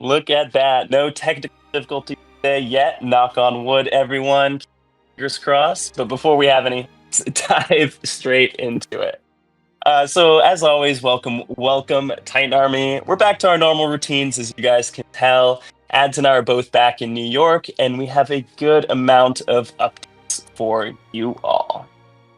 Look at that. No technical difficulty today yet. Knock on wood, everyone. Fingers crossed. But before we have any, let's dive straight into it. So as always, welcome, Titan Army. We're back to our normal routines, as you guys can tell. Ads and I are both back in New York, and we have a good amount of updates for you all.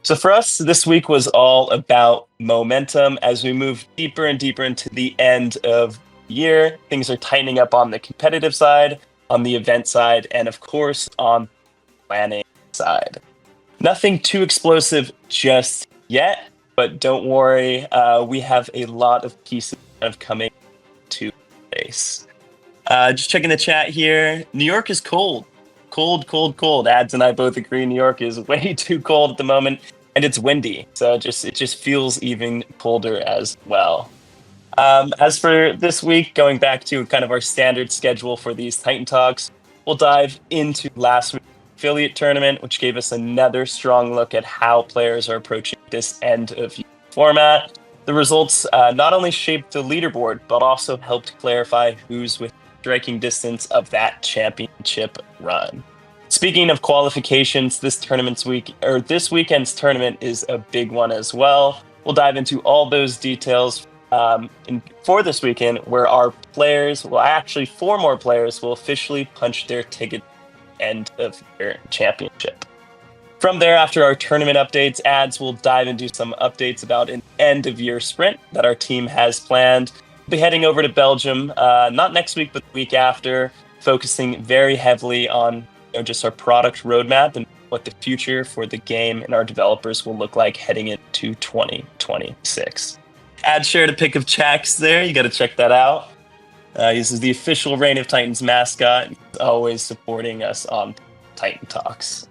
So for us, this week was all about momentum as we move deeper and deeper into the end of the year. Things are tightening up on the competitive side, on the event side, and of course on the planning side. Nothing too explosive just yet, but don't worry, we have a lot of pieces kind of coming to place. Just checking the chat here. New York is cold. Cold, cold, cold. Ads and I both agree New York is way too cold at the moment, and it's windy, so it just feels even colder as well. As for this week, going back to kind of our standard schedule for these Titan Talks, we'll dive into last week's affiliate tournament, which gave us another strong look at how players are approaching this end of year format. The results not only shaped the leaderboard, but also helped clarify who's within striking distance of that championship run. Speaking of qualifications, this weekend's tournament is a big one as well. We'll dive into all those details for this weekend, where our players, well, actually 4 more players, will officially punch their ticket end of year championship. From there, after our tournament updates, ads will dive into some updates about an end of year sprint that our team has planned. We'll be heading over to Belgium, not next week, but the week after, focusing very heavily on just our product roadmap and what the future for the game and our developers will look like heading into 2026. Ad shared a pic of Chax there. You got to check that out. This is the official Reign of Titans mascot. He's always supporting us on Titan Talks.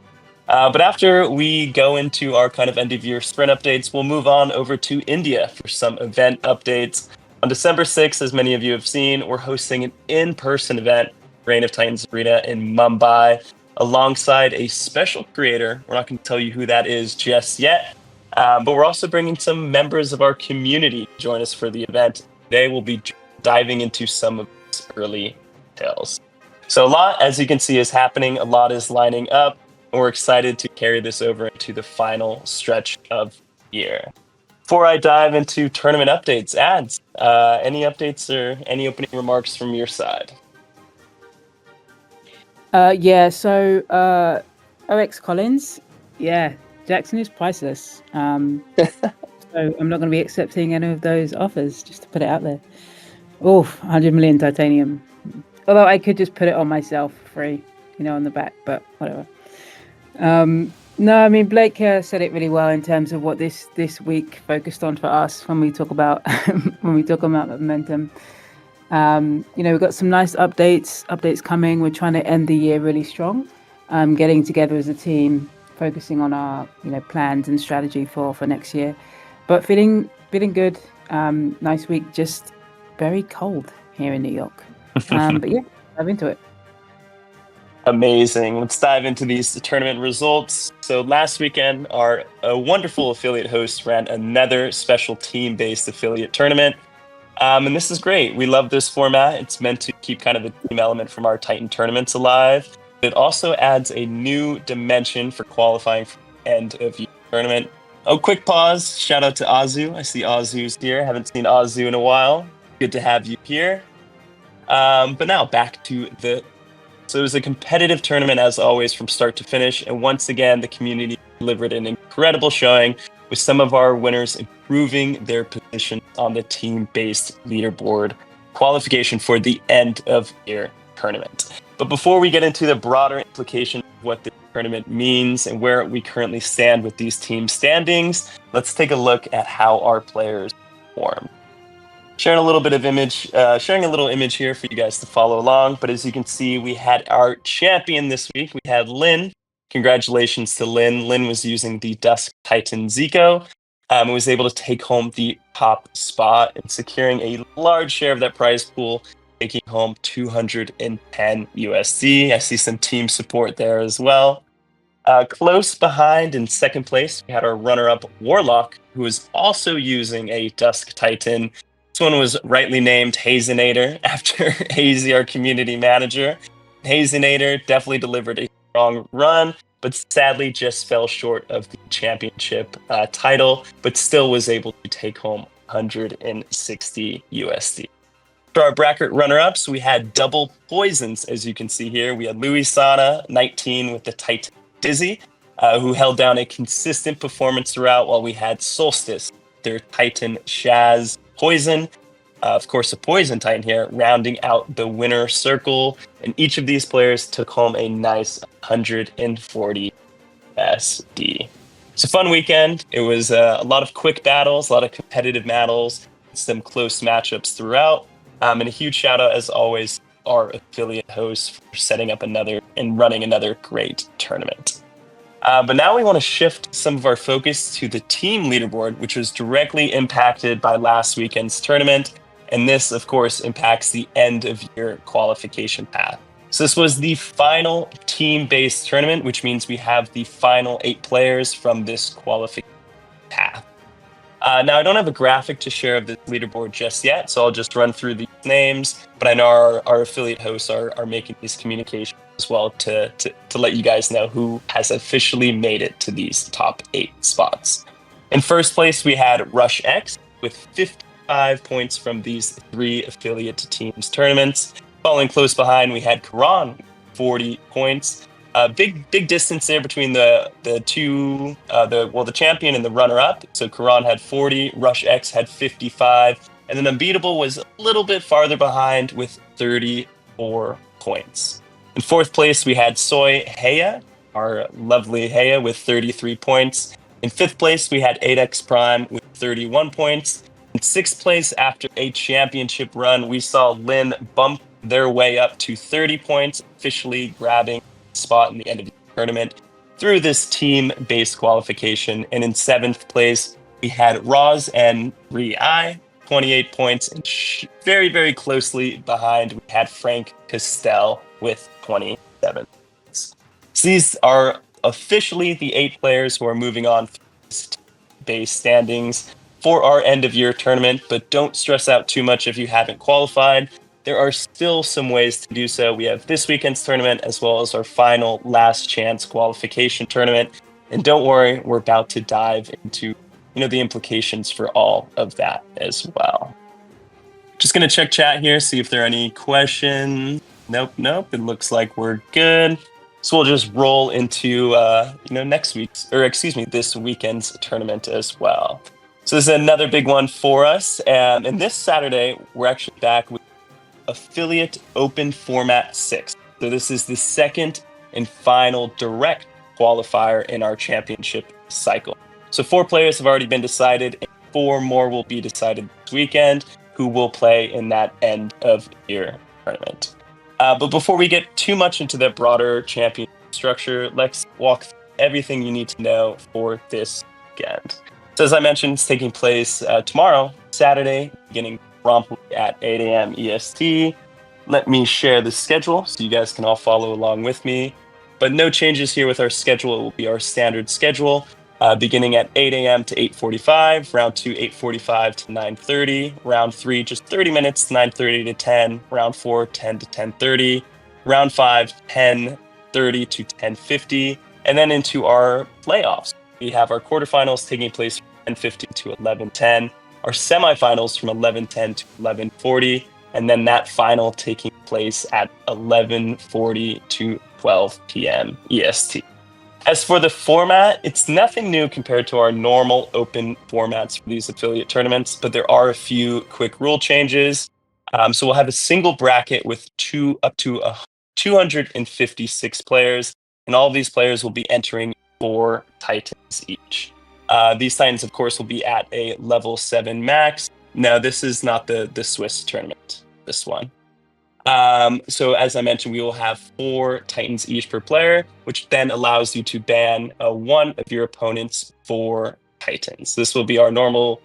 But after we go into our kind of end-of-year sprint updates, we'll move on over to India for some event updates. On December 6th, as many of you have seen, we're hosting an in-person event, Reign of Titans Arena in Mumbai, alongside a special creator. We're not going to tell you who that is just yet, but we're also bringing some members of our community to join us for the event. They will be diving into some of these early details. So a lot, as you can see, is happening. A lot is lining up. And we're excited to carry this over into the final stretch of the year. Before I dive into tournament updates, ads, any updates or any opening remarks from your side? So OX Collins, Jackson is priceless. So I'm not going to be accepting any of those offers, just to put it out there. 100 million titanium. Although I could just put it on myself for free, on the back, but whatever. No, I mean, Blake said it really well in terms of what this week focused on for us when we talk about momentum. We've got some nice updates coming. We're trying to end the year really strong, getting together as a team, focusing on our plans and strategy for next year. But feeling good. Nice week, just very cold here in New York. But yeah, dive into it. Amazing. Let's dive into these tournament results. So last weekend, our wonderful affiliate host ran another special team-based affiliate tournament. And this is great. We love this format. It's meant to keep kind of the team element from our Titan tournaments alive. It also adds a new dimension for qualifying for the end of the tournament. Oh, quick pause. Shout out to Azu. I see Azu's here. Haven't seen Azu in a while. Good to have you here. But now back to So it was a competitive tournament, as always, from start to finish. And once again, the community delivered an incredible showing, with some of our winners improving their position on the team-based leaderboard qualification for the end of year tournament. But before we get into the broader implications of what the tournament means and where we currently stand with these team standings, let's take a look at how our players performed. Sharing a little image here for you guys to follow along. But as you can see, we had our champion this week. We had Lynn. Congratulations to Lynn. Lynn was using the Dusk Titan Zico and was able to take home the top spot and securing a large share of that prize pool, taking home 210 USD. I see some team support there as well. Close behind in second place, we had our runner-up Warlock, who was also using a Dusk Titan. This one was rightly named Hazinator after Hazy, our community manager. Hazinator definitely delivered a strong run, but sadly just fell short of the championship title, but still was able to take home 160 USD. For our bracket runner-ups, we had double poisons, as you can see here. We had Louis Sana, 19, with the Titan Dizzy, who held down a consistent performance throughout, while we had Solstice, their Titan Shaz Poison. Of course, a Poison Titan here, rounding out the winner circle. And each of these players took home a nice 140 SD. It's a fun weekend. It was a lot of quick battles, a lot of competitive battles, some close matchups throughout. And a huge shout out, as always, our affiliate hosts for setting up another and running another great tournament. But now we want to shift some of our focus to the team leaderboard, which was directly impacted by last weekend's tournament. And this, of course, impacts the end of year qualification path. So this was the final team-based tournament, which means we have the final 8 players from this qualification path. Now, I don't have a graphic to share of this leaderboard just yet, so I'll just run through these names. But I know our affiliate hosts are making these communications as well to let you guys know who has officially made it to these top 8 spots. In first place, we had Rush X with 55 points from these 3 affiliate teams tournaments. Following close behind, we had Karan, 40 points. Big distance there between the two, the champion and the runner-up. So Karan had 40, Rush X had 55, and then Unbeatable was a little bit farther behind with 34 points. In fourth place, we had Soy Heya, our lovely Heya, with 33 points. In fifth place, we had 8X Prime with 31 points. In sixth place, after a championship run, we saw Lin bump their way up to 30 points, officially grabbing spot in the end of the tournament through this team-based qualification. And in seventh place, we had Roz and Ri, 28 points, and very, very closely behind, we had Frank Castell with 27 points. So these are officially the 8 players who are moving on through this team-based standings for our end-of-year tournament, but don't stress out too much if you haven't qualified. There are still some ways to do so. We have this weekend's tournament as well as our final last chance qualification tournament. And don't worry, we're about to dive into, the implications for all of that as well. Just going to check chat here, see if there are any questions. Nope. It looks like we're good. So we'll just roll into, this weekend's tournament as well. So this is another big one for us. And this Saturday, we're actually back with Affiliate Open Format 6. So this is the second and final direct qualifier in our championship cycle. So 4 players have already been decided, and 4 more will be decided this weekend who will play in that end of year tournament. But before we get too much into the broader championship structure, let's walk through everything you need to know for this weekend. So as I mentioned, it's taking place tomorrow, Saturday, beginning promptly at 8 a.m. EST. Let me share the schedule so you guys can all follow along with me. But no changes here with our schedule. It will be our standard schedule, beginning at 8 a.m. to 8:45, round 2, 8:45 to 9:30, round 3, just 30 minutes, 9:30 to 10, round 4, 10 to 10:30, round 5, 10:30 to 10:50, and then into our playoffs. We have our quarterfinals taking place from 10:50 to 11:10, our semifinals from 11:10 to 11:40, and then that final taking place at 11:40 to 12 p.m. EST. As for the format, it's nothing new compared to our normal open formats for these affiliate tournaments, but there are a few quick rule changes. So we'll have a single bracket with up to 256 players, and all of these players will be entering 4 Titans each. These Titans, of course, will be at a level 7 max. No, this is not the Swiss tournament, this one. So as I mentioned, we will have 4 Titans each per player, which then allows you to ban 1 of your opponent's 4 Titans. This will be our normal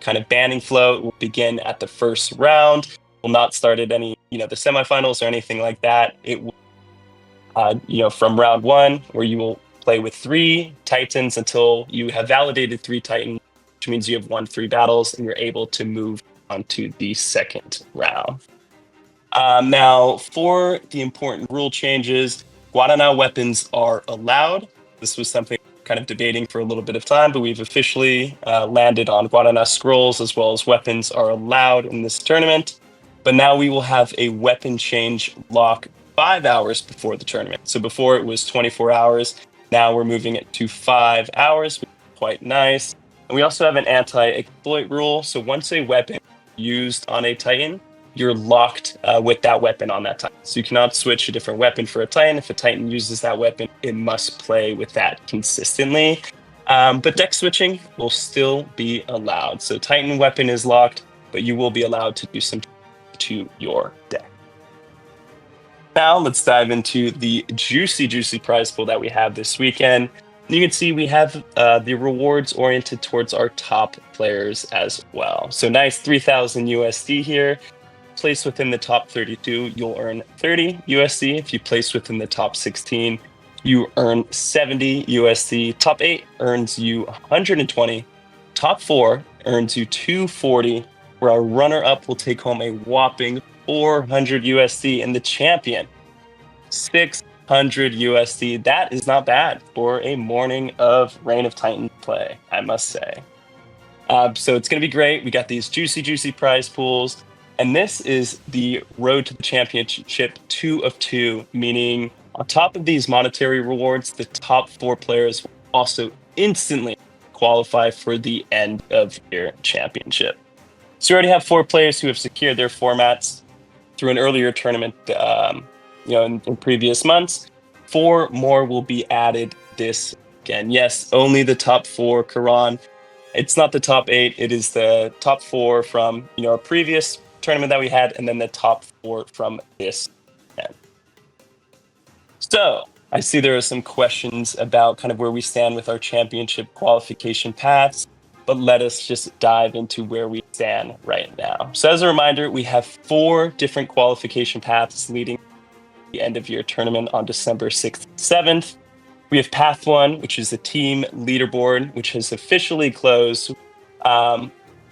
kind of banning flow. It will begin at the first round. Will not start at any, the semifinals or anything like that. It will, from round 1, where you will play with 3 Titans until you have validated 3 Titans, which means you have won 3 battles and you're able to move on to the second round. Now, for the important rule changes, Guadana weapons are allowed. This was something kind of debating for a little bit of time, but we've officially landed on Guadana scrolls as well as weapons are allowed in this tournament. But now we will have a weapon change lock 5 hours before the tournament. So before it was 24 hours, now we're moving it to 5 hours, which is quite nice. And we also have an anti-exploit rule. So once a weapon is used on a Titan, you're locked with that weapon on that Titan. So you cannot switch a different weapon for a Titan. If a Titan uses that weapon, it must play with that consistently. But deck switching will still be allowed. So Titan weapon is locked, but you will be allowed to do some to your deck. Now let's dive into the juicy prize pool that we have this weekend. You can see we have the rewards oriented towards our top players as well. So nice 3,000 USD here. Place within the top 32, you'll earn 30 USD. If you place within the top 16, you earn 70 USD. Top 8 earns you 120. Top 4 earns you 240, where our runner-up will take home a whopping 400 USD, and the champion 600 USD. That is not bad for a morning of Reign of Titan play, I must say. So it's going to be great. We got these juicy prize pools. And this is the Road to the Championship 2 of 2, meaning on top of these monetary rewards, the top 4 players will also instantly qualify for the end of year championship. So we already have 4 players who have secured their formats through an earlier tournament in previous months. 4 more will be added this weekend. Yes, only the top 4, Karan. It's not the top 8. It is the top 4 from a previous tournament that we had, and then the top 4 from this weekend. So I see there are some questions about kind of where we stand with our championship qualification paths, but let us just dive into where we stand right now. So as a reminder, we have 4 different qualification paths leading to the end of year tournament on December 6th and 7th. We have path 1, which is the team leaderboard, which has officially closed.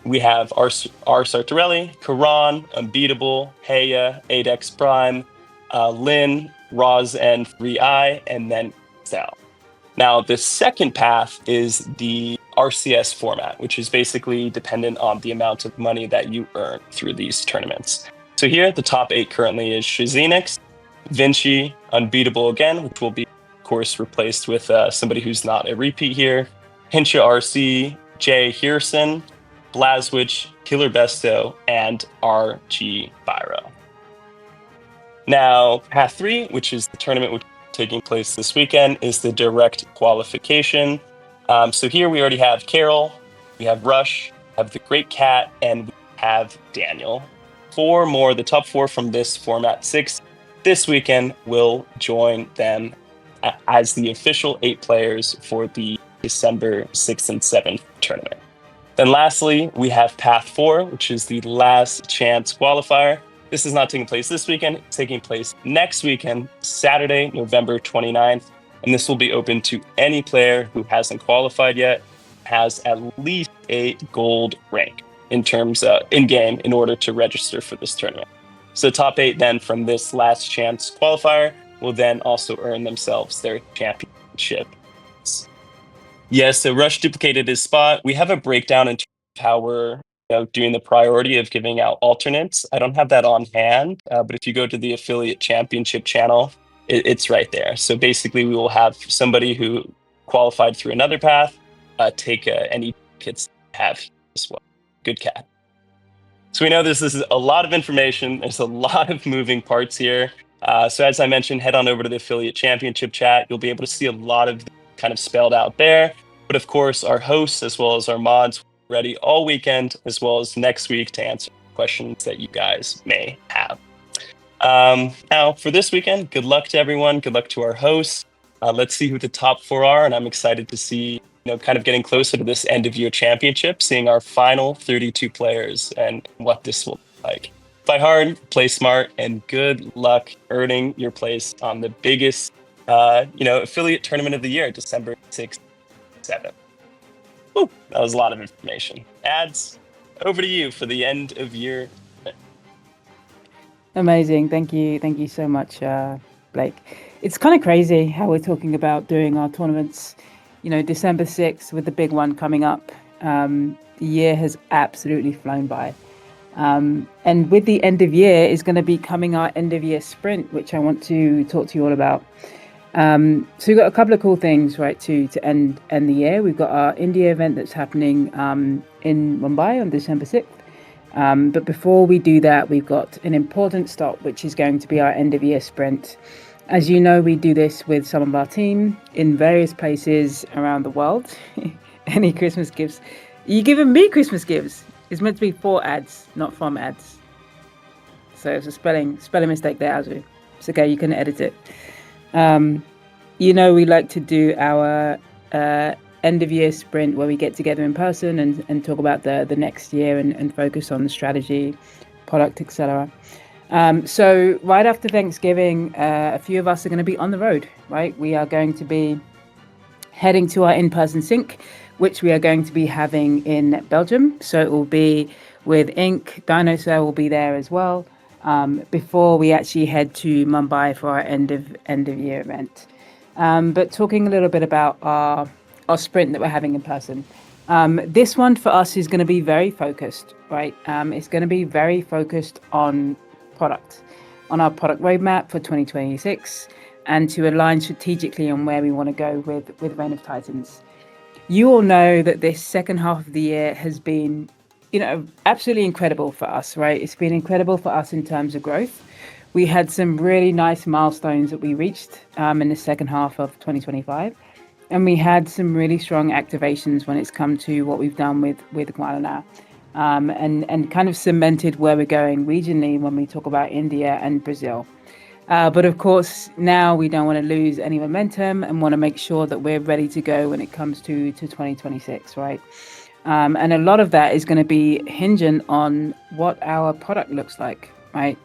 We have R. Sartorelli, Karan, Unbeatable, Heya, Adex Prime, Lin, Roz, and 3i, and then Sal. Now, the second path is the RCS format, which is basically dependent on the amount of money that you earn through these tournaments. So here, the top 8 currently is Shazinix, Vinci, Unbeatable again, which will be, of course, replaced with somebody who's not a repeat here, Hinsha RC, Jay Hearson, Blazwich, Killer Besto, and RG Byro. Now, Path 3, which is the tournament which is taking place this weekend, is the direct qualification. So here we already have Carol, we have Rush, we have the Great Cat, and we have Daniel. 4 more, the top 4 from this format 6, this weekend will join them as the official 8 players for the December 6th and 7th tournament. Then lastly, we have Path 4, which is the last chance qualifier. This is not taking place this weekend. It's taking place next weekend, Saturday, November 29th. And this will be open to any player who hasn't qualified yet, has at least a gold rank in terms of in-game in order to register for this tournament. So top 8 then from this last chance qualifier will then also earn themselves their championship. Yes, so Rush duplicated his spot. We have a breakdown in terms of how we're doing the priority of giving out alternates. I don't have that on hand, but if you go to the affiliate championship channel, it's right there. So basically, we will have somebody who qualified through another path take any kits have as well. Good cat. So we know this is a lot of information. There's a lot of moving parts here. So as I mentioned, head on over to the affiliate championship chat. You'll be able to see a lot of kind of spelled out there. But of course, our hosts as well as our mods ready all weekend as well as next week to answer questions that you guys may have. Now, for this weekend, good luck to everyone. Good luck to our hosts. Let's see who the top 4 are, and I'm excited to see, kind of getting closer to this end of year championship, seeing our final 32 players and what this will look like. Play hard, play smart, and good luck earning your place on the biggest, affiliate tournament of the year, December 6th, 7th. Woo, that was a lot of information. Ads. over to you for the end of year. Amazing. Thank you so much, Blake. It's kind of crazy how we're talking about doing our tournaments. You know, December 6th with the big one coming up. The year has absolutely flown by. And with the end of year is going to be coming our end of year sprint, which I want to talk to you all about. So we've got a couple of cool things, right, to end the year. We've got our India event that's happening in Mumbai on December 6th. But before we do that, we've got an important stop, which is going to be our end of year sprint. As you know, we do this with some of our team in various places around the world. Any Christmas gifts? You giving me Christmas gifts? It's meant to be for ads, not from ads. So it's a spelling mistake there, Azu. It's okay, you can edit it. You know, we like to do our end of year sprint where we get together in person and talk about the next year and focus on the strategy, product, etc. So right after Thanksgiving, a few of us are going to be on the road, right? We are going to be heading to our in-person sync, which we are going to be having in Belgium. So it will be with Inc. Dinosaur will be there as well. Before we actually head to Mumbai for our end of year event. But talking a little bit about our sprint that we're having in person. This one for us is going to be very focused, right? It's going to be very focused on product, on our product roadmap for 2026, and to align strategically on where we want to go with Reign of Titans. You all know that this second half of the year has been, you know, absolutely incredible for us, right? It's been incredible for us in terms of growth. We had some really nice milestones that we reached in the second half of 2025. And we had some really strong activations when it's come to what we've done with Guadalajara. And kind of cemented where we're going regionally when we talk about India and Brazil. But of course, now we don't want to lose any momentum and want to make sure that we're ready to go when it comes to 2026, right? And a lot of that is going to be hinging on what our product looks like, right?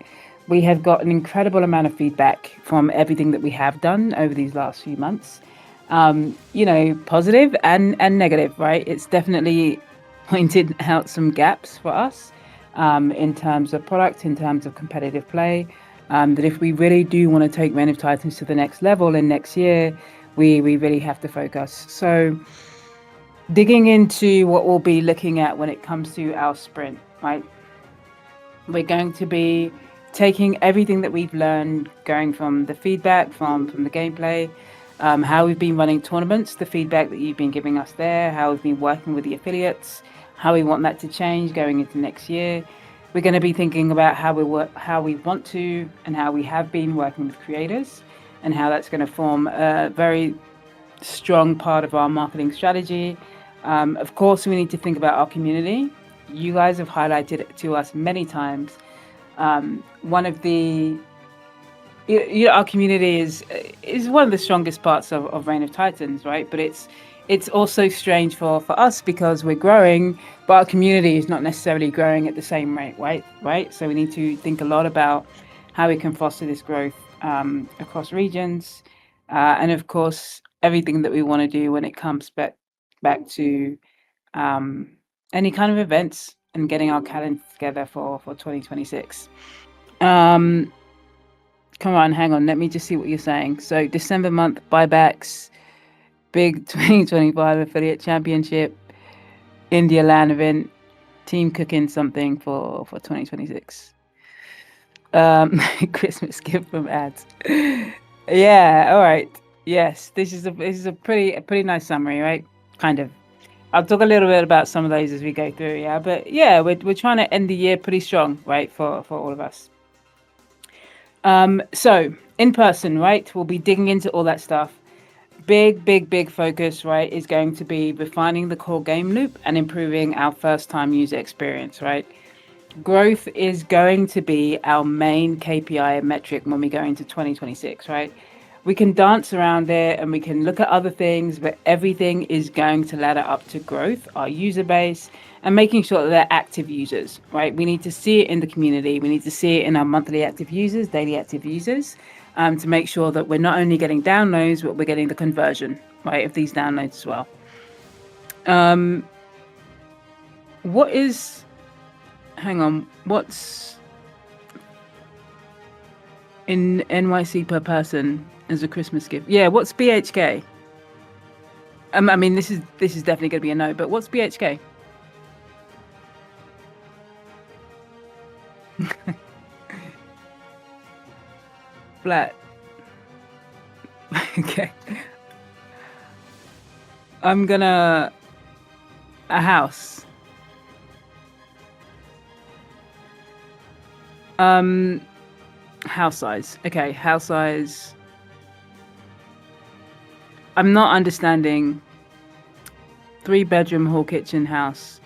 We have got an incredible amount of feedback from everything that we have done over these last few months. You know, positive and negative, right? It's definitely pointed out some gaps for us in terms of product, in terms of competitive play. That if we really do want to take Reign of Titans to the next level in next year, we really have to focus. So digging into what we'll be looking at when it comes to our sprint, right? We're going to be taking everything that we've learned, going from the feedback from the gameplay, how we've been running tournaments, the feedback that you've been giving us there, how we've been working with the affiliates, how we want that to change going into next year. We're going to be thinking about how we want to, and how we have been working with creators, and how that's going to form a very strong part of our marketing strategy. Of course, we need to think about our community. You guys have highlighted it to us many times. One of the our community is one of the strongest parts of Reign of Titans, right? But it's also strange for us because we're growing, but our community is not necessarily growing at the same rate, right? So we need to think a lot about how we can foster this growth across regions, and of course everything that we want to do when it comes back to any kind of events and getting our calendar together for 2026. Come on, hang on. Let me just see what you're saying. So December month buybacks, big 2025 affiliate championship, India LAN event, team cooking something for 2026. Christmas gift from ads. Yeah, all right. Yes, this is a pretty nice summary, right? Kind of. I'll talk a little bit about some of those as we go through, yeah. But yeah, we're trying to end the year pretty strong, right, for all of us. So in person, right, we'll be digging into all that stuff. Big focus, right, is going to be refining the core game loop and improving our first time user experience, right? Growth is going to be our main KPI metric when we go into 2026, right? We can dance around there and we can look at other things, but everything is going to ladder up to growth, our user base, and making sure that they're active users, right? We need to see it in the community. We need to see it in our monthly active users, daily active users, to make sure that we're not only getting downloads, but we're getting the conversion, right, of these downloads as well. What is hang on. What's in NYC per person as a Christmas gift? Yeah, what's BHK? I mean, this is definitely going to be a no. But what's BHK? Flat. Okay. I'm gonna a house. House size. Okay, house size. I'm not understanding. 3-bedroom hall kitchen house.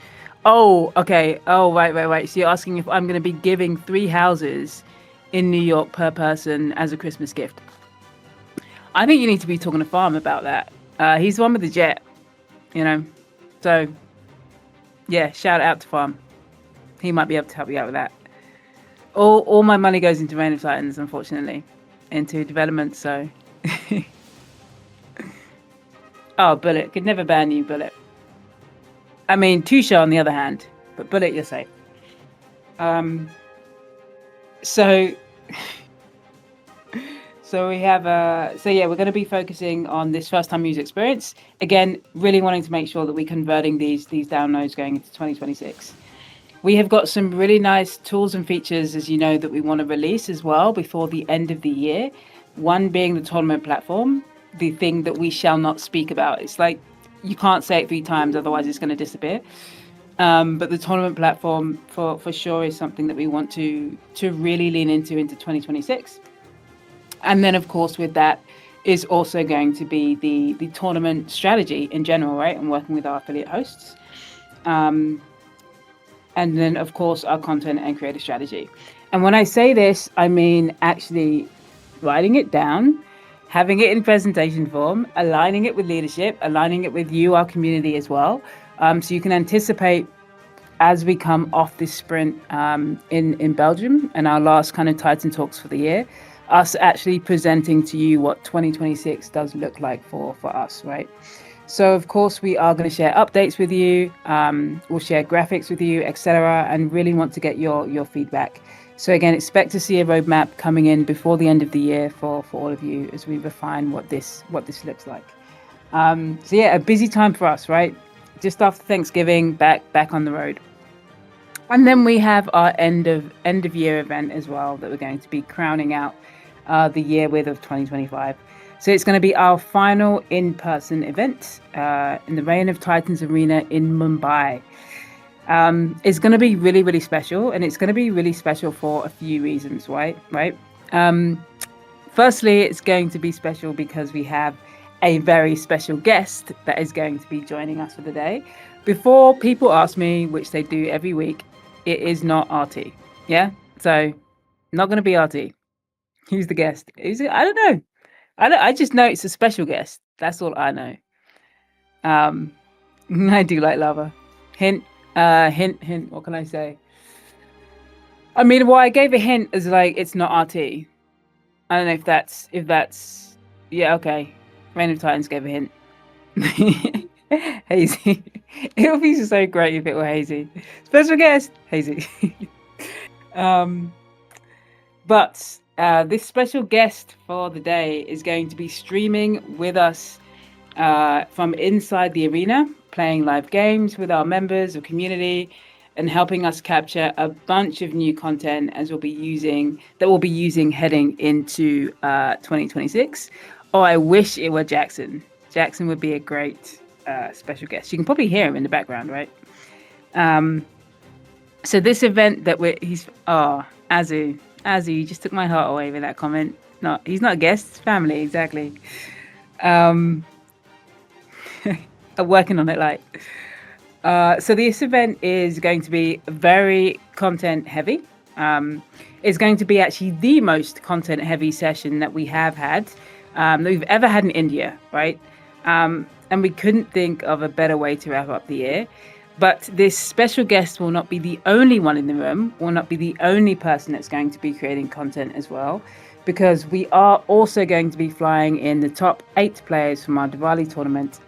Oh, okay. Oh, right. So you're asking if I'm going to be giving 3 houses in New York per person as a Christmas gift. I think you need to be talking to Farm about that. He's the one with the jet, you know. So, yeah, shout out to Farm. He might be able to help you out with that. All my money goes into Reign of Titans, unfortunately, into development. So, oh, Bullet could never ban you, Bullet. I mean, Tusha on the other hand, but Bullet, you're safe. So we have we're going to be focusing on this first time user experience. Again, really wanting to make sure that we're converting these downloads going into 2026. We have got some really nice tools and features, as you know, that we want to release as well before the end of the year. One being the tournament platform, the thing that we shall not speak about. It's like you can't say it 3 times, otherwise it's going to disappear. But the tournament platform for sure is something that we want to really lean into 2026. And then, of course, with that is also going to be the tournament strategy in general, right? And working with our affiliate hosts. And then, of course, our content and creative strategy. And when I say this, I mean actually writing it down, having it in presentation form, aligning it with leadership, aligning it with you, our community as well. So you can anticipate as we come off this sprint in Belgium and our last kind of Titan Talks for the year, us actually presenting to you what 2026 does look like for us, right? So, of course, we are going to share updates with you. We'll share graphics with you, etc., and really want to get your feedback. So, again, expect to see a roadmap coming in before the end of the year for all of you as we refine what this looks like. So, yeah, a busy time for us, right? Just after Thanksgiving, back on the road. And then we have our end of year event as well that we're going to be crowning out the year with of 2025. So it's going to be our final in-person event in the Reign of Titans Arena in Mumbai. It's going to be really, really special, and it's going to be really special for a few reasons, right? Firstly, it's going to be special because we have a very special guest that is going to be joining us for the day. Before people ask me, which they do every week, it is not RT. Yeah? So, not going to be RT. Who's the guest? I don't know. I just know it's a special guest. That's all I know. I do like lava. Hint. What can I say? I mean, well, I gave a hint as like it's not RT. I don't know if that's yeah, okay. Reign of Titans gave a hint. Hazy. It would be so great if it were Hazy. Special guest, Hazy. But this special guest for the day is going to be streaming with us from inside the arena, playing live games with our members of community and helping us capture a bunch of new content as we'll be using heading into 2026. Oh, I wish it were Jackson. Jackson would be a great special guest. You can probably hear him in the background, right? So this event that he's Azu, you just took my heart away with that comment. No, he's not a guest, it's family, exactly. I'm working on it, like. So this event is going to be very content heavy. It's going to be actually the most content heavy session that we have had, that we've ever had in India, right? And we couldn't think of a better way to wrap up the year. But this special guest will not be the only one in the room, will not be the only person that's going to be creating content as well, because we are also going to be flying in the top 8 players from our Diwali tournament.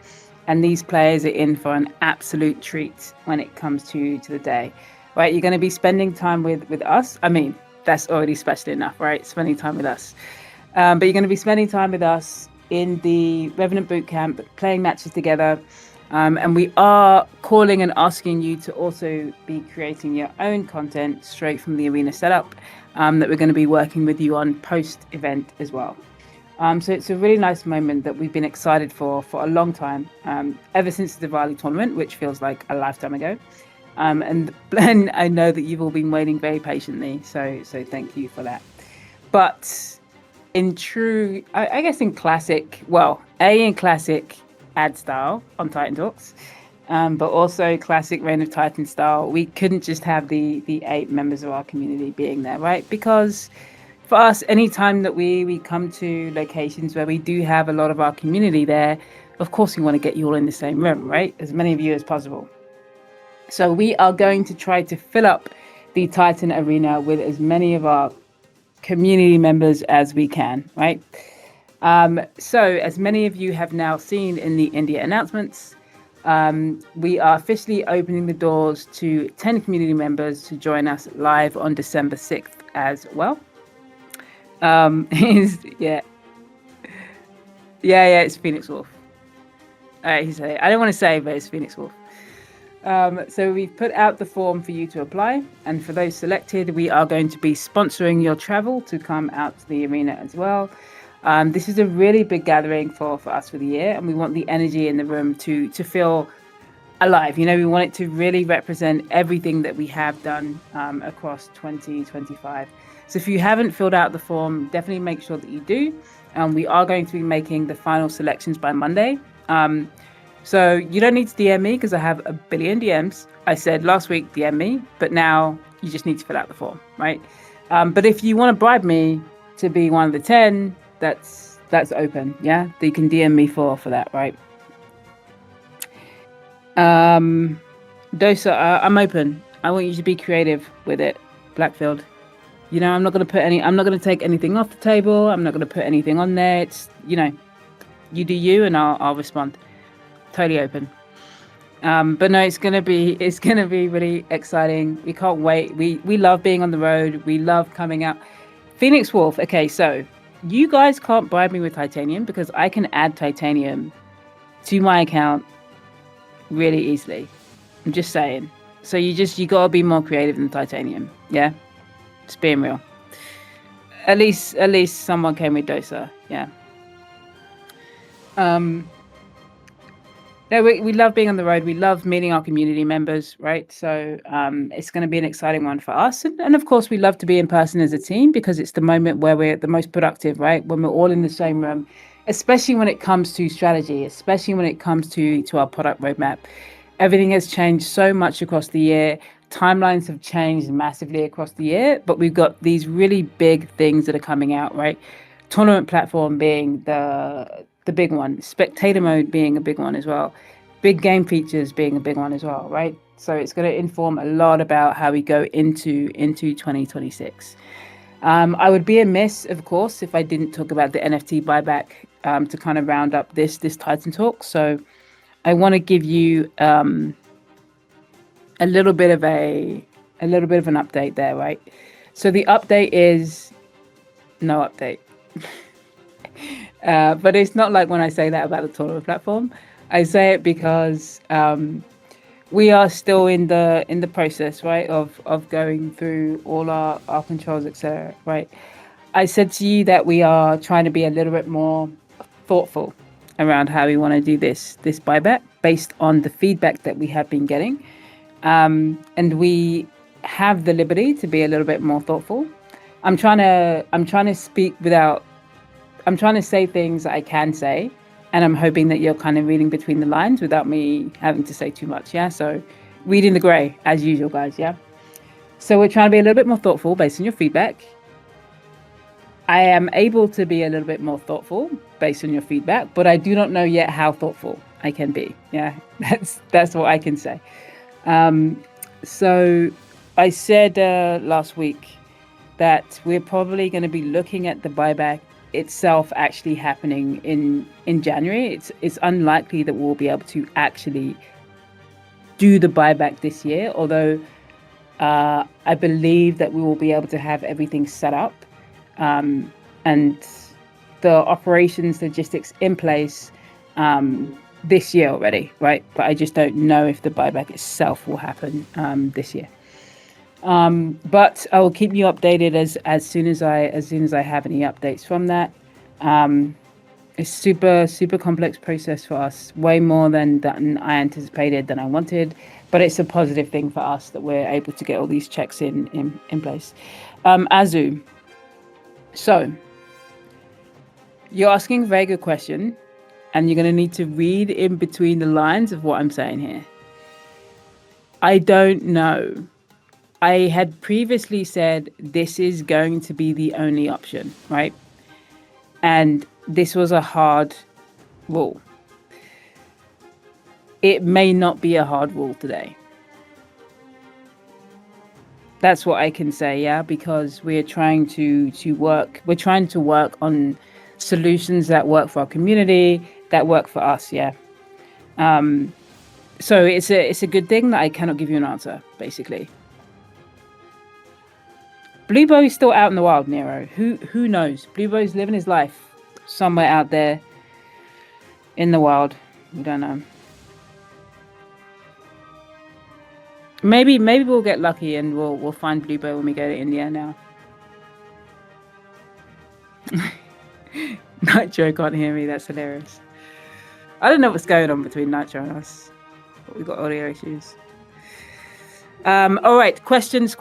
And these players are in for an absolute treat when it comes to the day. right? You're going to be spending time with us. I mean, that's already special enough, right? Spending time with us. But you're going to be spending time with us in the Revenant Bootcamp, playing matches together. And we are calling and asking you to also be creating your own content straight from the arena setup that we're going to be working with you on post-event as well. So it's a really nice moment that we've been excited for a long time, ever since the Diwali tournament, which feels like a lifetime ago. And I know that you've all been waiting very patiently, so thank you for that. But in true, I guess in classic, in classic ad style on TitanTalks, but also classic Reign of Titan style, we couldn't just have the 8 members of our community being there, right? Because for us, anytime that we come to locations where we do have a lot of our community there, of course we want to get you all in the same room, right? As many of you as possible. So we are going to try to fill up the Titan Arena with as many of our community members as we can, right? So as many of you have now seen in the India announcements, we are officially opening the doors to 10 community members to join us live on December 6th as well. Yeah, it's Phoenix Wolf. All right, he said, I don't want to say, but it's Phoenix Wolf. So we've put out the form for you to apply, and for those selected, we are going to be sponsoring your travel to come out to the arena as well. This is a really big gathering for us for the year, and we want the energy in the room to feel alive. You know, we want it to really represent everything that we have done across 2025. So if you haven't filled out the form, definitely make sure that you do. We are going to be making the final selections by Monday. So you don't need to DM me because I have a billion DMs. I said last week, DM me, but now you just need to fill out the form, right? But if you want to bribe me to be one of the 10, that's open, yeah? You can DM me for that, right? Dosa, I'm open. I want you to be creative with it, Blackfield. You know, I'm not going to take anything off the table. I'm not going to put anything on there. It's, you know, you do you and I'll respond. Totally open. But no, it's gonna be really exciting. We can't wait. We love being on the road. We love coming out. Phoenix Wolf. Okay, so you guys can't bribe me with titanium because I can add titanium to my account really easily. I'm just saying. So you gotta be more creative than titanium. Yeah, just being real. At least someone came with Dosa. Yeah. No, we love being on the road. We love meeting our community members, right? So it's going to be an exciting one for us. And of course, we love to be in person as a team because it's the moment where we're the most productive, right? When we're all in the same room, especially when it comes to strategy, especially when it comes to our product roadmap. Everything has changed so much across the year. Timelines have changed massively across the year, but we've got these really big things that are coming out, right? Tournament platform being the big one, spectator mode being a big one as well, big game features being a big one as well, right? So it's going to inform a lot about how we go into 2026. I would be amiss, of course, if I didn't talk about the NFT buyback to kind of round up this Titan talk. So I want to give you a little bit of an update there, right? So the update is no update. But it's not like when I say that about the tournament platform. I say it because we are still in the process, right, of going through all our controls, etc. Right. I said to you that we are trying to be a little bit more thoughtful around how we want to do this buyback based on the feedback that we have been getting, and we have the liberty to be a little bit more thoughtful. I'm trying to speak without. I'm trying to say things that I can say, and I'm hoping that you're kind of reading between the lines without me having to say too much. Yeah. So reading the grey as usual, guys. Yeah. So we're trying to be a little bit more thoughtful based on your feedback. I am able to be a little bit more thoughtful based on your feedback, but I do not know yet how thoughtful I can be. Yeah. That's what I can say. So I said last week that we're probably going to be looking at the buyback itself actually happening in January. It's unlikely that we'll be able to actually do the buyback this year, although I believe that we will be able to have everything set up, and the operations logistics in place this year already, right? But I just don't know if the buyback itself will happen this year. But I will keep you updated as soon as I have any updates from that. It's super complex process for us, way more than I anticipated, than I wanted. But it's a positive thing for us that we're able to get all these checks in place. Azu, so you're asking a very good question, and you're going to need to read in between the lines of what I'm saying here. I don't know. I had previously said this is going to be the only option, right? And this was a hard rule. It may not be a hard rule today. That's what I can say, yeah, because we're trying to work on solutions that work for our community, that work for us, yeah. So it's a good thing that I cannot give you an answer, basically. Bluebo's still out in the wild, Nero. Who knows? Bluebo's living his life somewhere out there in the wild. We don't know. Maybe we'll get lucky and we'll find Bluebo when we go to India now. Nitro can't hear me. That's hilarious. I don't know what's going on between Nitro and us. But we've got audio issues. All right, questions.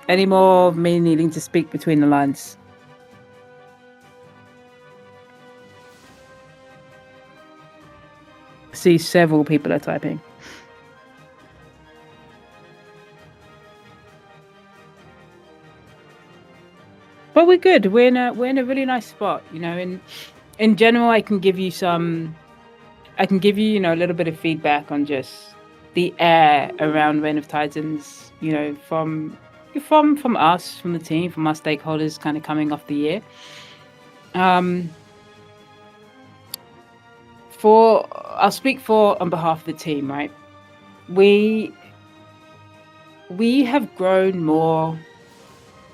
Any more of me needing to speak between the lines? See, several people are typing. But we're good. We're in a really nice spot. You know, in general, I can give you a little bit of feedback on just the air around Reign of Titans. You know, from us, from the team, from our stakeholders, kind of coming off the year. I'll speak on behalf of the team, right? We have grown more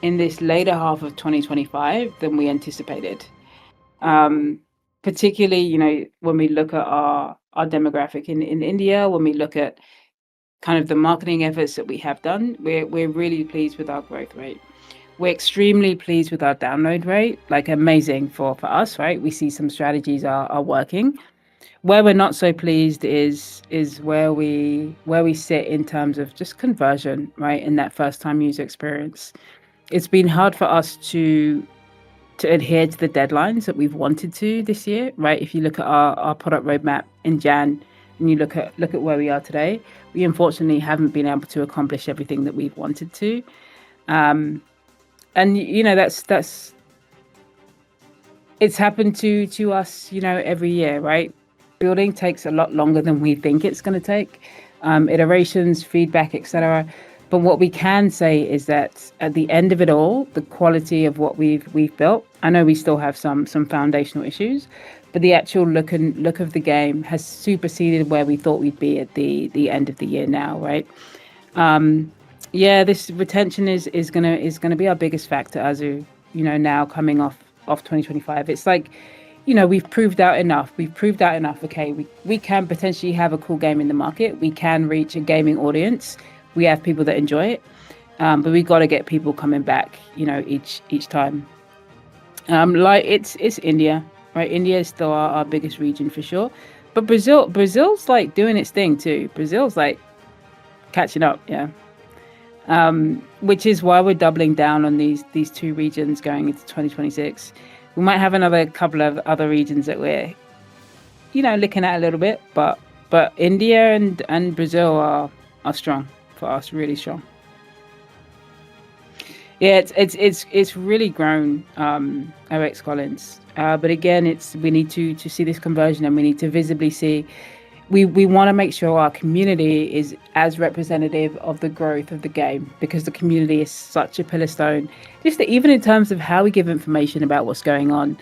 in this later half of 2025 than we anticipated. Particularly, you know, when we look at our demographic in India, when we look at kind of the marketing efforts that we have done, we're really pleased with our growth rate. We're extremely pleased with our download rate, like amazing for us, right? We see some strategies are working. Where we're not so pleased is where we sit in terms of just conversion, right? In that first time user experience. It's been hard for us to adhere to the deadlines that we've wanted to this year, right? If you look at our product roadmap in Jan and you look at where we are today, we unfortunately haven't been able to accomplish everything that we've wanted to. And you know, that's it's happened to us, you know, every year, right? Building takes a lot longer than we think it's going to take. Iterations, feedback, etc. But what we can say is that at the end of it all, the quality of what we've built, I know we still have some foundational issues, but the actual look of the game has superseded where we thought we'd be at the end of the year now, right? Yeah, this retention is gonna be our biggest factor, Azu. You know, now coming off 2025, it's like, you know, we've proved out enough. Okay, we can potentially have a cool game in the market. We can reach a gaming audience. We have people that enjoy it, but we got to get people coming back, you know, each time. Like it's India, right? India is still our biggest region for sure, but Brazil's like doing its thing too. Brazil's like catching up, yeah. Which is why we're doubling down on these two regions going into 2026. We might have another couple of other regions that we're, you know, looking at a little bit, but India and Brazil are strong for us, really strong. Yeah, it's really grown, OX Collins. But again, we need to see this conversion, and we need to visibly see. We want to make sure our community is as representative of the growth of the game, because the community is such a pillar stone. Just even in terms of how we give information about what's going on,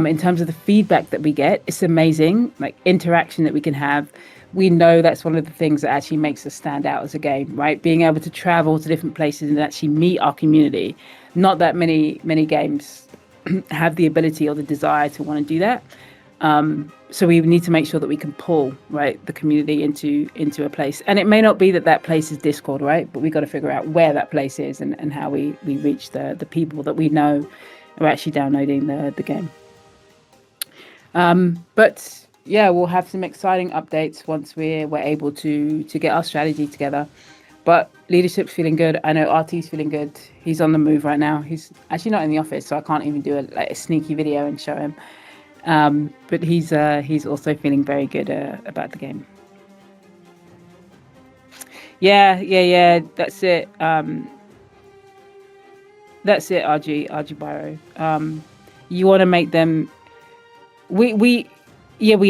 in terms of the feedback that we get, it's amazing. Like interaction that we can have we know that's one of the things that actually makes us stand out as a game, right? Being able to travel to different places and actually meet our community. Not that many games have the ability or the desire to want to do that. So we need to make sure that we can pull, right, the community into a place. And it may not be that place is Discord, right? But we got to figure out where that place is and how we reach the people that we know are actually downloading the game. But yeah, we'll have some exciting updates once we're able to get our strategy together. But leadership's feeling good. I know RT's feeling good. He's on the move right now. He's actually not in the office, so I can't even do a sneaky video and show him. But he's also feeling very good about the game. Yeah. That's it. That's it. RG Byro. You want to make them. We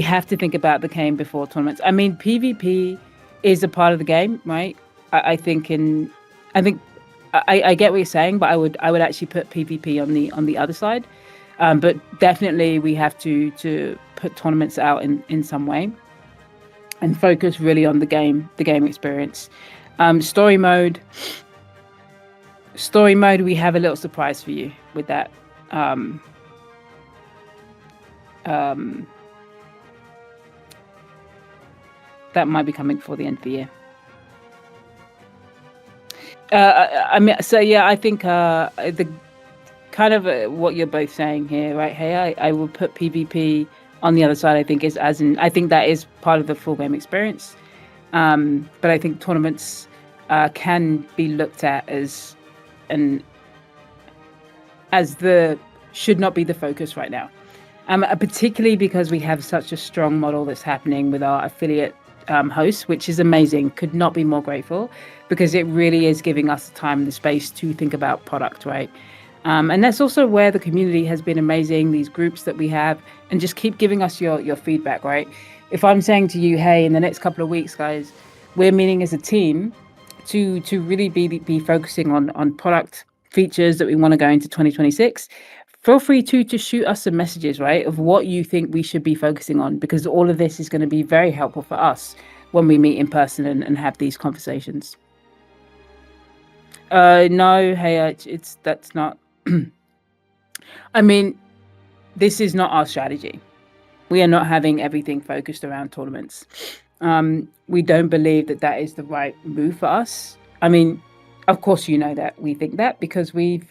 have to think about the game before tournaments. I mean, PvP is a part of the game, right? I think I get what you're saying, but I would actually put PvP on the other side. But definitely we have to put tournaments out in some way and focus really on the game experience. Story mode, we have a little surprise for you with that. That might be coming before the end of the year. I mean, so yeah, I think the kind of what you're both saying here, right? Hey, I will put PvP on the other side. I think I think that is part of the full game experience. But I think tournaments can be looked at as should not be the focus right now. Particularly because we have such a strong model that's happening with our affiliate hosts, which is amazing. Could not be more grateful, because it really is giving us the time and the space to think about product, right? And that's also where the community has been amazing, these groups that we have, and just keep giving us your feedback, right? If I'm saying to you, hey, in the next couple of weeks, guys, we're meeting as a team to really be focusing on product features that we want to go into 2026, feel free to shoot us some messages, right, of what you think we should be focusing on, because all of this is going to be very helpful for us when we meet in person and have these conversations. No, hey, that's not. I mean, this is not our strategy. We are not having everything focused around tournaments. We don't believe that is the right move for us. I mean, of course, you know that we think that, because we've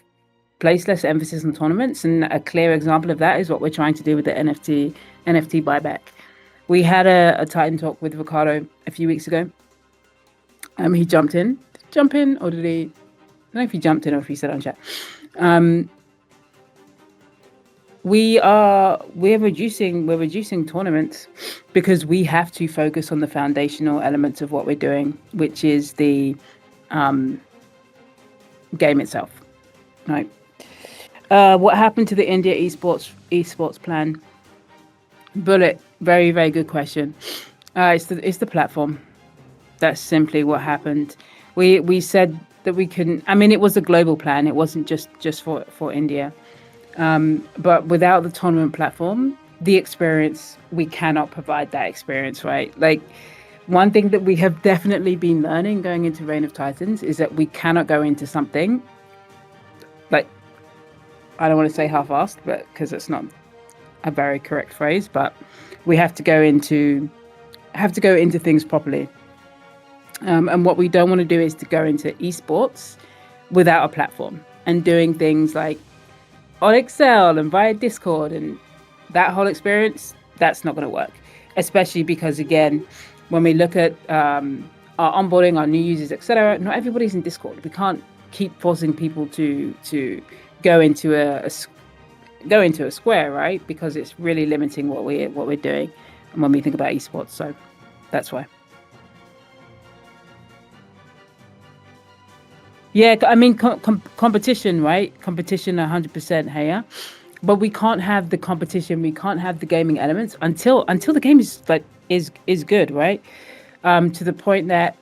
placed less emphasis on tournaments, and a clear example of that is what we're trying to do with the NFT buyback. We had a TitanTalk with Ricardo a few weeks ago. He jumped in, or did he? I don't know if he jumped in or if he said on chat. We're reducing tournaments because we have to focus on the foundational elements of what we're doing, which is the game itself, right? What happened to the India esports plan? Bullet, very, very good question. It's the platform. That's simply what happened. We said that we couldn't. I mean, it was a global plan. It wasn't just for India. But without the tournament platform, the experience, we cannot provide that experience, right? Like, one thing that we have definitely been learning going into Reign of Titans is that we cannot go into something like, I don't want to say half-assed, but because it's not a very correct phrase, but we have to go into things properly. And what we don't want to do is to go into esports without a platform and doing things like on Excel and via Discord, and that whole experience, that's not going to work. Especially because, again, when we look at our onboarding, our new users, etc., not everybody's in Discord. We can't keep forcing people to go into a square, right? Because it's really limiting what we're doing, and when we think about esports. So that's why. Yeah, I mean, competition, right? Competition, 100%, hey, but we can't have the competition. We can't have the gaming elements until the game is good, right? To the point that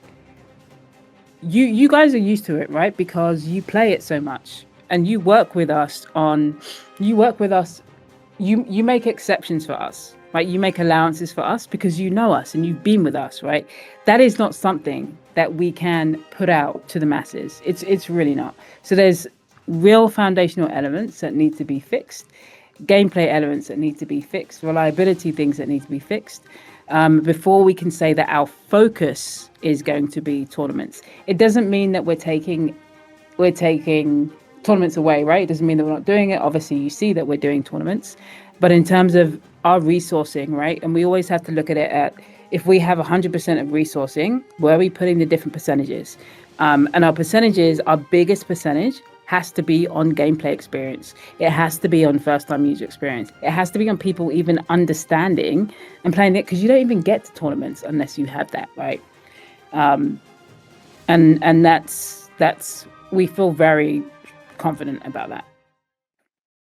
you guys are used to it, right? Because you play it so much, and you work with us. You make exceptions for us. right? You make allowances for us because you know us and you've been with us, right? That is not something that we can put out to the masses. It's really not. So there's real foundational elements that need to be fixed, gameplay elements that need to be fixed, reliability things that need to be fixed, before we can say that our focus is going to be tournaments. It doesn't mean that we're taking tournaments away, right? It doesn't mean that we're not doing it. Obviously, you see that we're doing tournaments, but in terms of our resourcing, right? And we always have to look at it at, if we have 100% of resourcing, where are we putting the different percentages? And our percentages, our biggest percentage has to be on gameplay experience. It has to be on first-time user experience. It has to be on people even understanding and playing it, because you don't even get to tournaments unless you have that, right? And that's we feel very confident about that.